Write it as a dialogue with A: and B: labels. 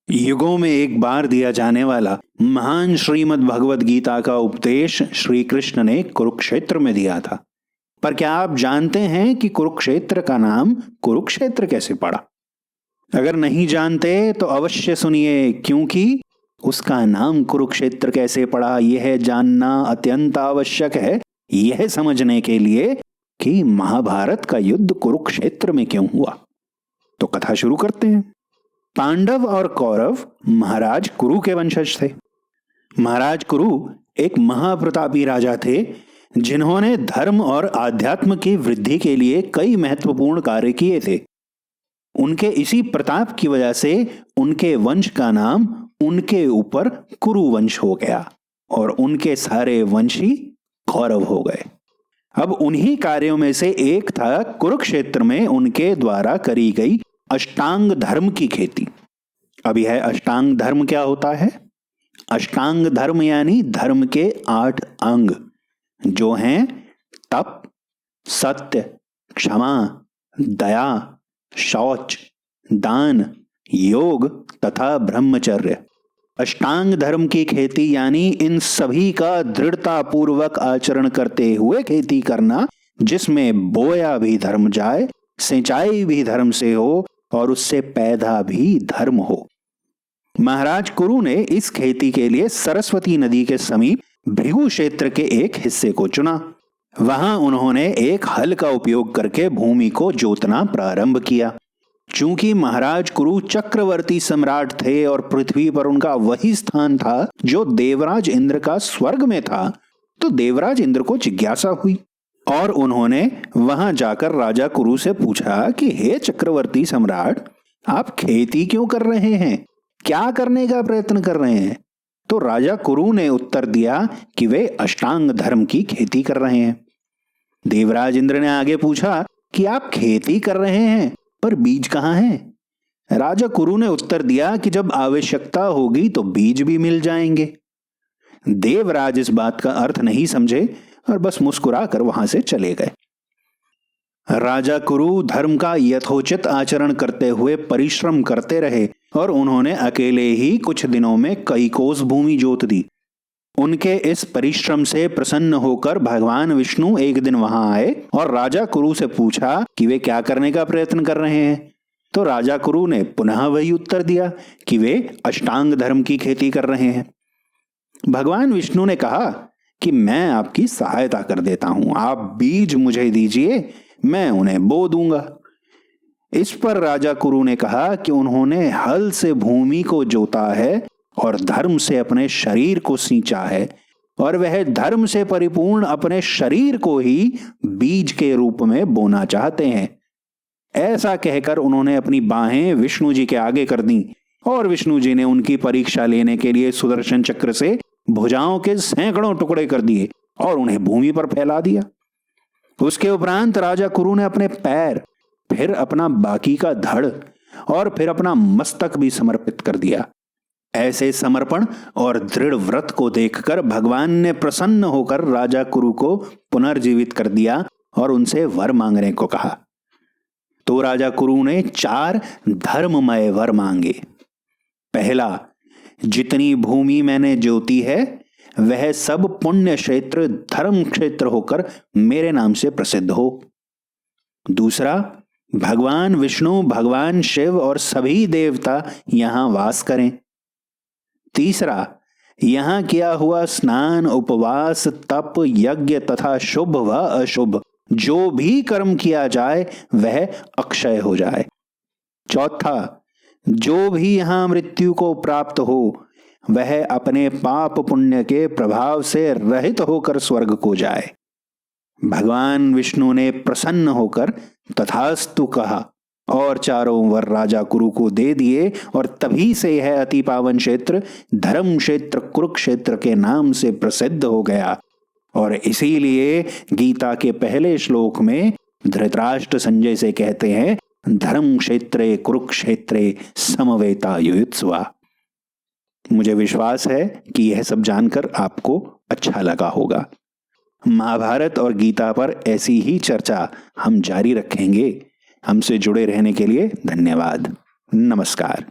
A: युगों में एक बार दिया जाने वाला महान श्रीमद् भगवद गीता का उपदेश श्री कृष्ण ने कुरुक्षेत्र में दिया था। पर क्या आप जानते हैं कि कुरुक्षेत्र का नाम कुरुक्षेत्र कैसे पड़ा? अगर नहीं जानते तो अवश्य सुनिए, क्योंकि उसका नाम कुरुक्षेत्र कैसे पड़ा यह जानना अत्यंत आवश्यक है, यह समझने के लिए कि महाभारत का युद्ध कुरुक्षेत्र में क्यों हुआ। तो कथा शुरू करते हैं। पांडव और कौरव महाराज कुरु के वंशज थे। महाराज कुरु एक महाप्रतापी राजा थे, जिन्होंने धर्म और आध्यात्म की वृद्धि के लिए कई महत्वपूर्ण कार्य किए थे। उनके इसी प्रताप की वजह से उनके वंश का नाम उनके ऊपर कुरु वंश हो गया और उनके सारे वंशी कौरव हो गए। अब उन्हीं कार्यों में से एक था कुरुक्षेत्र में उनके द्वारा करी गई अष्टांग धर्म की खेती। अब यह अष्टांग धर्म क्या होता है? अष्टांग धर्म यानी धर्म के 8 अंग, जो हैं तप, सत्य, क्षमा, दया, शौच, दान, योग तथा ब्रह्मचर्य। अष्टांग धर्म की खेती यानी इन सभी का दृढ़ता पूर्वक आचरण करते हुए खेती करना, जिसमें बोया भी धर्म जाए, सिंचाई भी धर्म से हो और उससे पैदा भी धर्म हो। महाराज कुरु ने इस खेती के लिए सरस्वती नदी के समीप भृगु क्षेत्र के एक हिस्से को चुना। वहां उन्होंने एक हल का उपयोग करके भूमि को जोतना प्रारंभ किया। चूंकि महाराज कुरु चक्रवर्ती सम्राट थे और पृथ्वी पर उनका वही स्थान था जो देवराज इंद्र का स्वर्ग में था, तो देवराज इंद्र को जिज्ञासा हुई और उन्होंने वहां जाकर राजा कुरु से पूछा कि हे चक्रवर्ती सम्राट, आप खेती क्यों कर रहे हैं? क्या करने का प्रयत्न कर रहे हैं? तो राजा कुरु ने उत्तर दिया कि वे अष्टांग धर्म की खेती कर रहे हैं। देवराज इंद्र ने आगे पूछा कि आप खेती कर रहे हैं, पर बीज कहाँ है? राजा कुरु ने उत्तर दिया कि जब आवश्यकता होगी तो बीज भी मिल जाएंगे। देवराज इस बात का अर्थ नहीं समझे और बस मुस्कुरा कर वहां से चले गए। राजा कुरु धर्म का यथोचित आचरण करते हुए परिश्रम करते रहे और उन्होंने अकेले ही कुछ दिनों में कई कोस भूमि जोत दी। उनके इस परिश्रम से प्रसन्न होकर भगवान विष्णु एक दिन वहां आए और राजा कुरु से पूछा कि वे क्या करने का प्रयत्न कर रहे हैं। तो राजा कुरु ने पुनः वही उत्तर दिया कि वे अष्टांग धर्म की खेती कर रहे हैं। भगवान विष्णु ने कहा कि मैं आपकी सहायता कर देता हूं, आप बीज मुझे दीजिए, मैं उन्हें बो दूंगा। इस पर राजा कुरु ने कहा कि उन्होंने हल से भूमि को जोता है और धर्म से अपने शरीर को सींचा है और वह धर्म से परिपूर्ण अपने शरीर को ही बीज के रूप में बोना चाहते हैं। ऐसा कहकर उन्होंने अपनी बाहें विष्णु जी के आगे कर दी और विष्णु जी ने उनकी परीक्षा लेने के लिए सुदर्शन चक्र से भुजाओं के सैकड़ों टुकड़े कर दिए और उन्हें भूमि पर फैला दिया। उसके उपरांत राजा कुरु ने अपने पैर, फिर अपना बाकी का धड़ और फिर अपना मस्तक भी समर्पित कर दिया। ऐसे समर्पण और दृढ़ व्रत को देखकर भगवान ने प्रसन्न होकर राजा कुरु को पुनर्जीवित कर दिया और उनसे वर मांगने को कहा। तो राजा कुरु ने 4 धर्ममय वर मांगे। पहला, जितनी भूमि मैंने जोती है वह सब पुण्य क्षेत्र धर्म क्षेत्र होकर मेरे नाम से प्रसिद्ध हो। दूसरा, भगवान विष्णु, भगवान शिव और सभी देवता यहां वास करें। तीसरा, यहां किया हुआ स्नान, उपवास, तप, यज्ञ तथा शुभ व अशुभ जो भी कर्म किया जाए वह अक्षय हो जाए। चौथा, जो भी यहां मृत्यु को प्राप्त हो वह अपने पाप पुण्य के प्रभाव से रहित होकर स्वर्ग को जाए। भगवान विष्णु ने प्रसन्न होकर तथास्तु कहा और 4 वर राजा कुरु को दे दिए और तभी से यह अति पावन क्षेत्र धर्म क्षेत्र कुरुक्षेत्र के नाम से प्रसिद्ध हो गया। और इसीलिए गीता के पहले श्लोक में धृतराष्ट्र संजय से कहते हैं, धर्म क्षेत्रे कुरुक्षेत्रे समवेतायुयुत्सुः। मुझे विश्वास है कि यह सब जानकर आपको अच्छा लगा होगा। महाभारत और गीता पर ऐसी ही चर्चा हम जारी रखेंगे। हमसे जुड़े रहने के लिए धन्यवाद। नमस्कार।